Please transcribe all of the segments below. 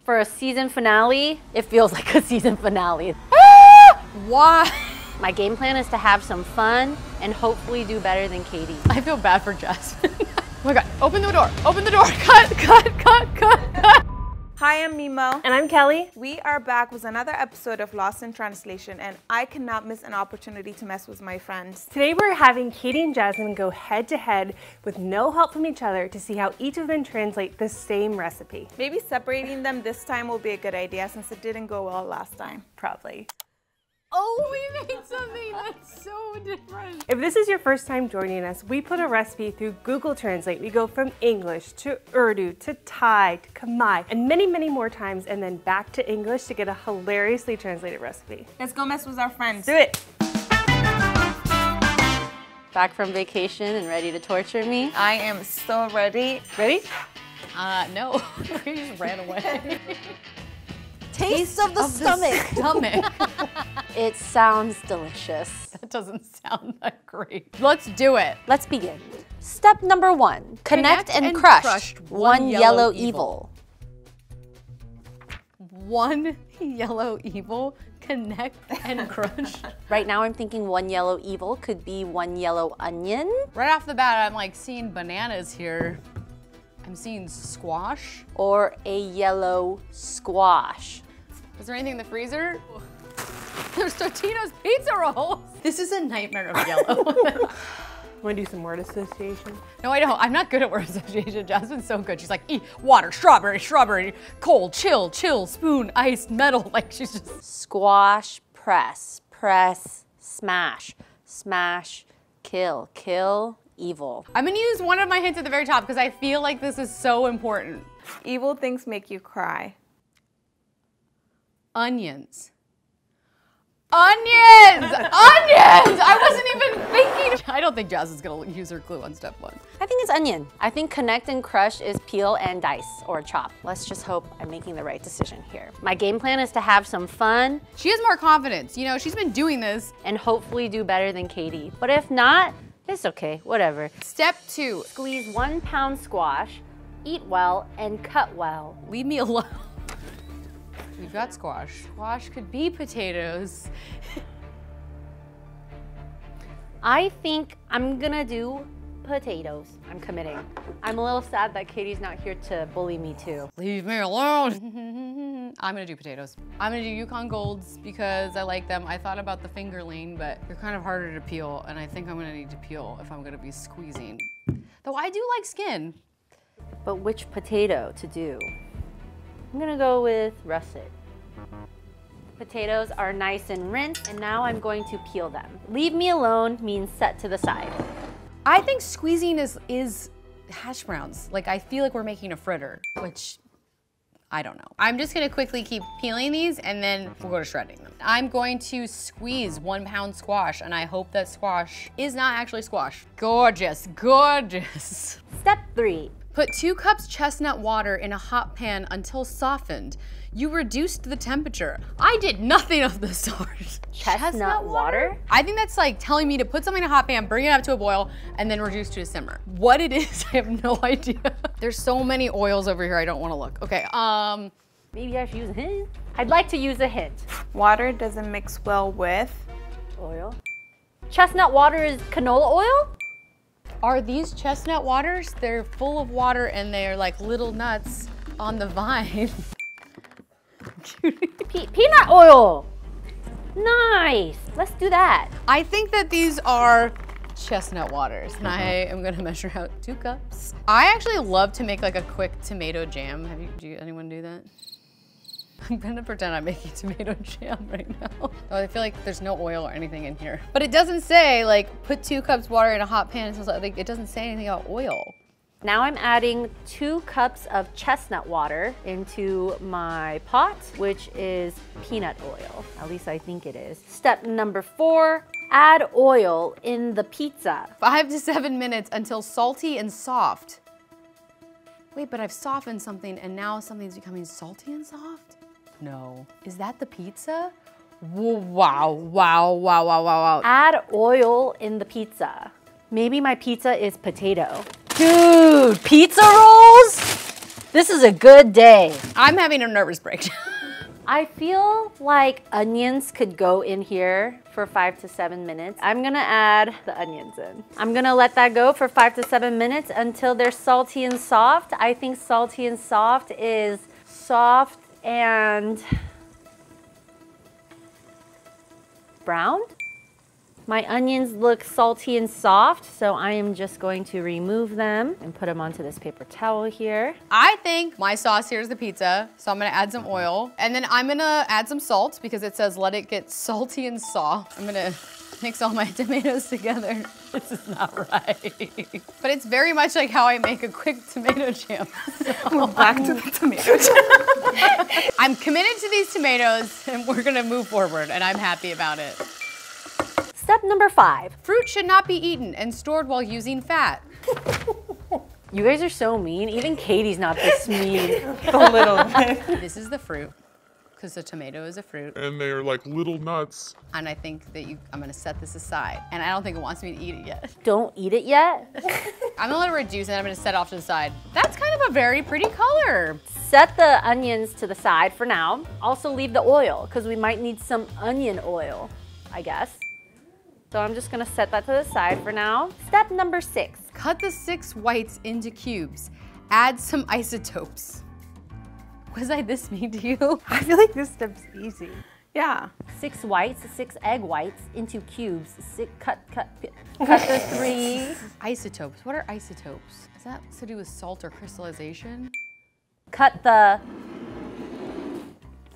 For a season finale, it feels like a season finale. Why? My game plan is to have some fun and hopefully do better than Katie. I feel bad for Jasmine. Oh my God, open the door, open the door. Cut. Hi, I'm Mimo. And I'm Kelly. We are back with another episode of Lost in Translation, and I cannot miss an opportunity to mess with my friends. Today we're having Katie and Jasmine go head to head with no help from each other to see how each of them translate the same recipe. Maybe separating them this time will be a good idea since it didn't go well last time. Probably. Oh, we made something that's so different. If this is your first time joining us, we put a recipe through Google Translate. We go from English to Urdu to Thai to Khmer and many, many more times, and then back to English to get a hilariously translated recipe. Let's go mess with our friends. Do it. Back from vacation and ready to torture me? I am so ready. Ready? No, we just ran away. Taste of the stomach. It sounds delicious. That doesn't sound that great. Let's do it. Let's begin. Step number 1, connect and crush one yellow evil. One yellow evil, connect and crush. Right now I'm thinking one yellow evil could be one yellow onion. Right off the bat, I'm like seeing bananas here. I'm seeing squash. Or a yellow squash. Is there anything in the freezer? There's Totino's pizza rolls. This is a nightmare of yellow. Want to do some word association? No, I don't. I'm not good at word association. Jasmine's so good. She's like, water, strawberry, cold, chill, spoon, ice, metal. Like she's just. Squash, press, smash, kill, evil. I'm gonna use one of my hints at the very top because I feel like this is so important. Evil things make you cry. Onions. Onions! I wasn't even thinking. I don't think Jazz is gonna use her clue on step 1. I think it's onion. I think connect and crush is peel and dice or chop. Let's just hope I'm making the right decision here. My game plan is to have some fun. She has more confidence. You know, she's been doing this. And hopefully do better than Katie. But if not, it's okay, whatever. Step 2. Squeeze 1 pound squash, eat well, and cut well. Leave me alone. We've got squash. Squash could be potatoes. I think I'm gonna do potatoes. I'm committing. I'm a little sad that Katie's not here to bully me too. Leave me alone. I'm gonna do potatoes. I'm gonna do Yukon Golds because I like them. I thought about the fingerling, but they're kind of harder to peel, and I think I'm gonna need to peel if I'm gonna be squeezing. Though I do like skin. But which potato to do? I'm gonna go with russet. Potatoes are nice and rinsed, and now I'm going to peel them. Leave me alone means set to the side. I think squeezing is hash browns. Like I feel like we're making a fritter, which I don't know. I'm just gonna quickly keep peeling these and then we'll go to shredding them. I'm going to squeeze 1 pound squash, and I hope that squash is not actually squash. Gorgeous, gorgeous. Step 3. Put 2 cups chestnut water in a hot pan until softened. You reduced the temperature. I did nothing of the sort. Chestnut water? I think that's like telling me to put something in a hot pan, bring it up to a boil, and then reduce to a simmer. What it is, I have no idea. There's so many oils over here, I don't wanna look. Okay, maybe I should use a hint? I'd like to use a hint. Water doesn't mix well with Oil. Chestnut water is canola oil? are these chestnut waters? They're full of water and they're like little nuts on the vine. Peanut oil. Nice. Let's do that. I think that these are chestnut waters, and I am gonna measure out 2 cups. I actually love to make like a quick tomato jam. Anyone do that? I'm gonna pretend I'm making tomato jam right now. Oh, I feel like there's no oil or anything in here. But it doesn't say like put 2 cups water in a hot pan. So like, it doesn't say anything about oil. Now I'm adding 2 cups of chestnut water into my pot, which is peanut oil. At least I think it is. Step number 4, add oil in the pizza. 5 to 7 minutes until salty and soft. Wait, but I've softened something and now something's becoming salty and soft? No. Is that the pizza? Wow, wow, wow, wow, wow, wow. Add oil in the pizza. Maybe my pizza is potato. Dude, pizza rolls? This is a good day. I'm having a nervous breakdown. I feel like onions could go in here for 5 to 7 minutes. I'm gonna add the onions in. I'm gonna let that go for 5 to 7 minutes until they're salty and soft. I think salty and soft is soft and brown. My onions look salty and soft, so I am just going to remove them and put them onto this paper towel here. I think my sauce here is the pizza, so I'm gonna add some oil. And then I'm gonna add some salt because it says let it get salty and soft. I'm gonna mix all my tomatoes together. This is not right. But it's very much like how I make a quick tomato jam. We're back to the tomato jam. I'm committed to these tomatoes and we're gonna move forward and I'm happy about it. Step number 5. Fruit should not be eaten and stored while using fat. You guys are so mean. Even Katie's not this mean. A little bit. This is the fruit, because the tomato is a fruit. And they're like little nuts. And I think that I'm gonna set this aside. And I don't think it wants me to eat it yet. Don't eat it yet. I'm gonna let it reduce and I'm gonna set it off to the side. That's kind of a very pretty color. Set the onions to the side for now. Also leave the oil, because we might need some onion oil, I guess. So I'm just gonna set that to the side for now. Step number 6. Cut the 6 whites into cubes. Add some isotopes. Was I this mean to you? I feel like this step's easy. Yeah. 6 whites, 6 egg whites into cubes. Cut the 3. Isotopes, what are isotopes? Is that to do with salt or crystallization? Cut the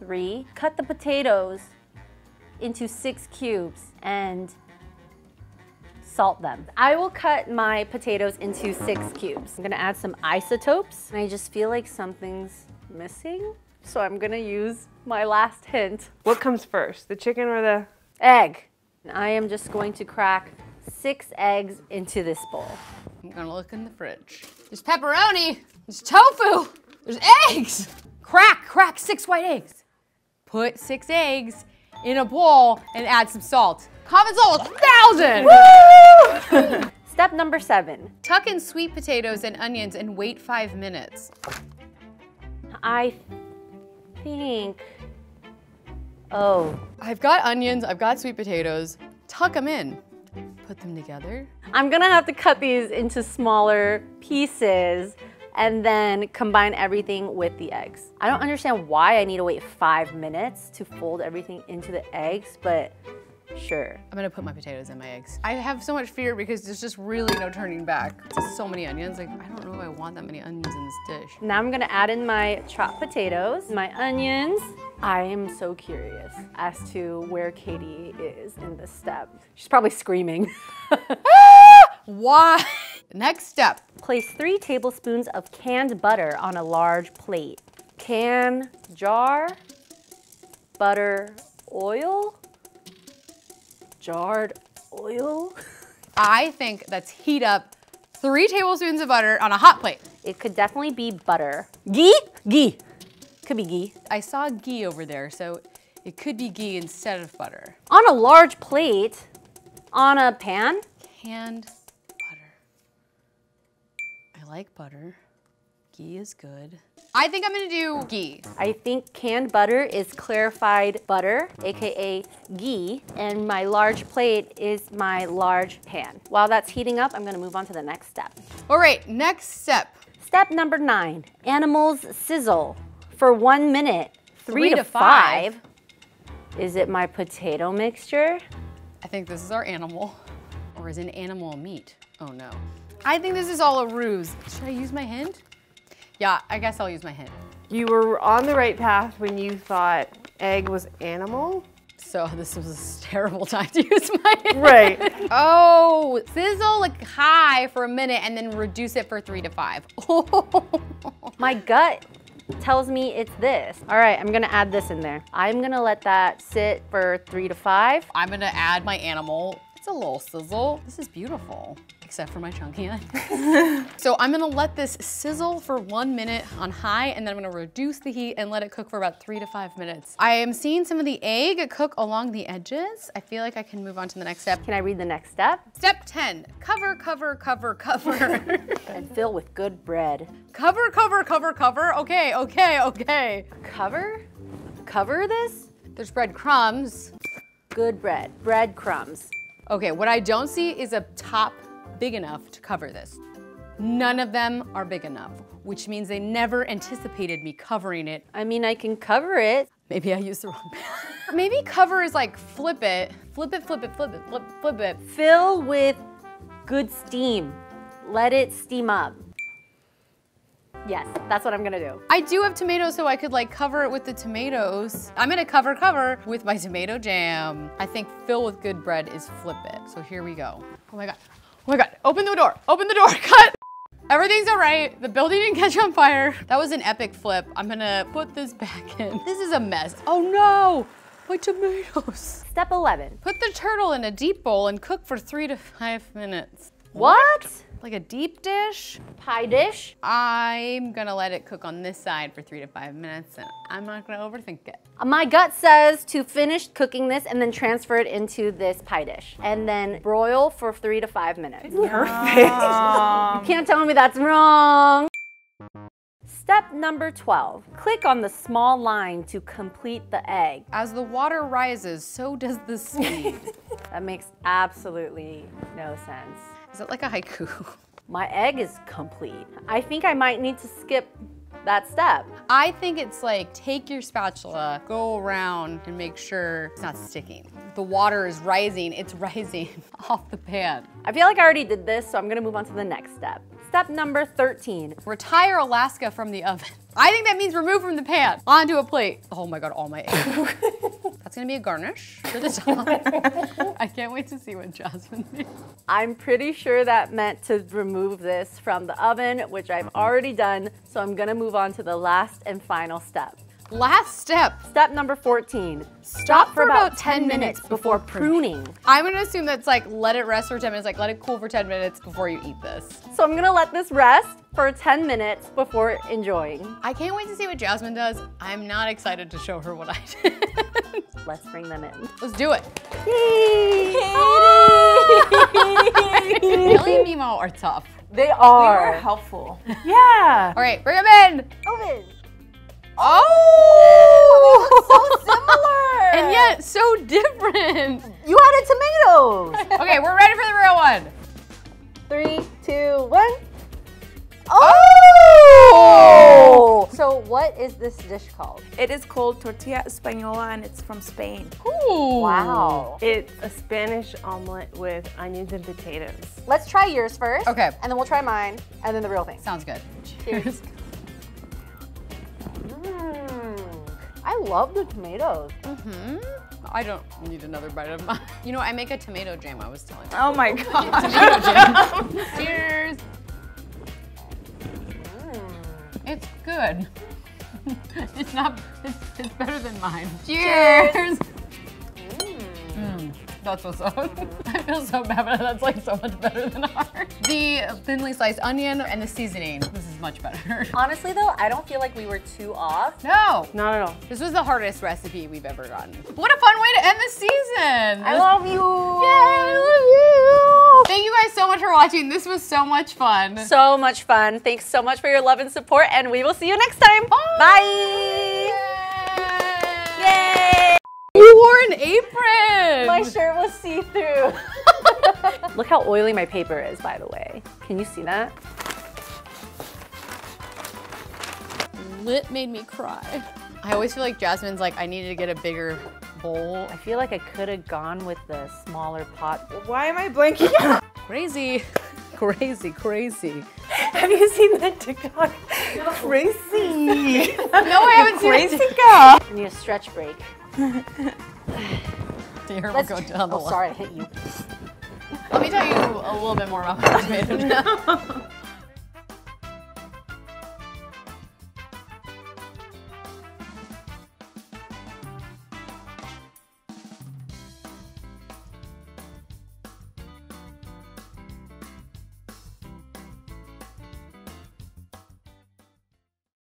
3. Cut the potatoes into 6 cubes and salt them. I will cut my potatoes into 6 cubes. I'm gonna add some isotopes, and I just feel like something's missing, so I'm gonna use my last hint. What comes first, the chicken or the? Egg. I am just going to crack 6 eggs into this bowl. I'm gonna look in the fridge. There's pepperoni, there's tofu, there's eggs. Crack 6 white eggs. Put 6 eggs in a bowl and add some salt. Common salt, 1,000! Woo! Step number 7. Tuck in sweet potatoes and onions and wait 5 minutes. I think, oh. I've got onions, I've got sweet potatoes. Tuck them in. Put them together. I'm gonna have to cut these into smaller pieces and then combine everything with the eggs. I don't understand why I need to wait 5 minutes to fold everything into the eggs, but sure. I'm gonna put my potatoes in my eggs. I have so much fear because there's just really no turning back. It's so many onions, like I don't know if I want that many onions in this dish. Now I'm gonna add in my chopped potatoes, my onions. I am so curious as to where Katie is in this step. She's probably screaming. Why? Next step. Place 3 tablespoons of canned butter on a large plate. Can, jar, butter, oil, jarred oil. I think let's heat up 3 tablespoons of butter on a hot plate. It could definitely be butter. Ghee? Ghee. Could be ghee. I saw ghee over there, so it could be ghee instead of butter. On a large plate, on a pan. Canned butter. I like butter. Ghee is good. I think I'm gonna do ghee. I think canned butter is clarified butter, AKA ghee, and my large plate is my large pan. While that's heating up, I'm gonna move on to the next step. All right, next step. Step number 9, animals sizzle for 1 minute, 3 to 5. Is it my potato mixture? I think this is our animal. Or is it animal meat? Oh no. I think this is all a ruse. Should I use my hint? Yeah, I guess I'll use my hint. You were on the right path when you thought egg was animal. So this was a terrible time to use my hint. Right. Oh, sizzle like high for a minute and then reduce it for 3 to 5. My gut tells me it's this. All right, I'm gonna add this in there. I'm gonna let that sit for 3 to 5. I'm gonna add my animal. It's a little sizzle. This is beautiful. except for my chunky end. So I'm gonna let this sizzle for 1 minute on high, and then I'm gonna reduce the heat and let it cook for about 3 to 5 minutes. I am seeing some of the egg cook along the edges. I feel like I can move on to the next step. Can I read the next step? Step 10, cover, cover, cover, cover. And fill with good bread. Cover, cover, cover, cover. Okay, okay, okay. Cover? Cover this? There's breadcrumbs. Good bread. Breadcrumbs. Okay, what I don't see is a top big enough to cover this. None of them are big enough, which means they never anticipated me covering it. I mean, I can cover it. Maybe I used the wrong pan. Maybe cover is like flip it, flip it, flip it, flip it, flip it. Fill with good steam. Let it steam up. Yes, that's what I'm gonna do. I do have tomatoes, so I could like cover it with the tomatoes. I'm gonna cover with my tomato jam. I think fill with good bread is flip it. So here we go. Oh my God, oh my God. Open the door, cut. Everything's all right. The building didn't catch on fire. That was an epic flip. I'm gonna put this back in. This is a mess. Oh no, my tomatoes. Step 11. Put the turtle in a deep bowl and cook for 3 to 5 minutes. What? Like a deep dish? Pie dish? I'm gonna let it cook on this side for 3 to 5 minutes, and I'm not gonna overthink it. My gut says to finish cooking this and then transfer it into this pie dish. And then broil for 3 to 5 minutes. Perfect. You can't tell me that's wrong. Step number 12. Click on the small line to complete the egg. As the water rises, so does the speed. That makes absolutely no sense. Is it like a haiku? My egg is complete. I think I might need to skip that step. I think it's like, take your spatula, go around and make sure it's not sticking. The water is rising, it's rising off the pan. I feel like I already did this, so I'm gonna move on to the next step. Step number 13. Retire Alaska from the oven. I think that means remove from the pan, onto a plate. Oh my God, all my eggs. That's gonna be a garnish for the top. I can't wait to see what Jasmine made. I'm pretty sure that meant to remove this from the oven, which I've already done, so I'm gonna move on to the last and final step. Last step. Step number 14. Stop for about 10 minutes before pruning. I'm gonna assume that's like, let it rest for 10 minutes, like let it cool for 10 minutes before you eat this. So I'm gonna let this rest for 10 minutes before enjoying. I can't wait to see what Jasmine does. I'm not excited to show her what I did. Let's bring them in. Let's do it. Yay! Ellie and Mimo are tough. They are. We were helpful. Yeah. All right, bring them in. Oven. Oh! So similar. And yet so different. You added tomatoes. Okay, we're ready for the real one. 3, 2, 1. Oh! So what is this dish called? It is called tortilla española and it's from Spain. Ooh. Wow. It's a Spanish omelet with onions and potatoes. Let's try yours first. Okay. And then we'll try mine, and then the real thing. Sounds good. Cheers. I love the tomatoes. I don't need another bite of mine. You know, I make a tomato jam, I was telling you. Oh my God. Tomato jam. Cheers. It's good. It's not, it's better than mine. Cheers. That's what's up. I feel so bad, but that's like so much better than ours. The thinly sliced onion and the seasoning, this is much better. Honestly though, I don't feel like we were too off. No. Not at all. This was the hardest recipe we've ever gotten. What a fun way to end the season. I love you. Yay, I love you. Thank you guys so much for watching. This was so much fun. So much fun. Thanks so much for your love and support, and we will see you next time. Bye. Yay. You wore an apron. My shirt was see-through. Look how oily my paper is, by the way. Can you see that? Lit made me cry. I always feel like Jasmine's like, I needed to get a bigger bowl. I feel like I could have gone with the smaller pot. Why am I blanking out? Crazy, crazy, crazy. Have you seen that TikTok? Crazy. No, I haven't seen it. Crazy girl. I need a stretch break. Here, we'll go down the Oh, sorry, I hit you. Let me tell you a little bit more about my tomato jam.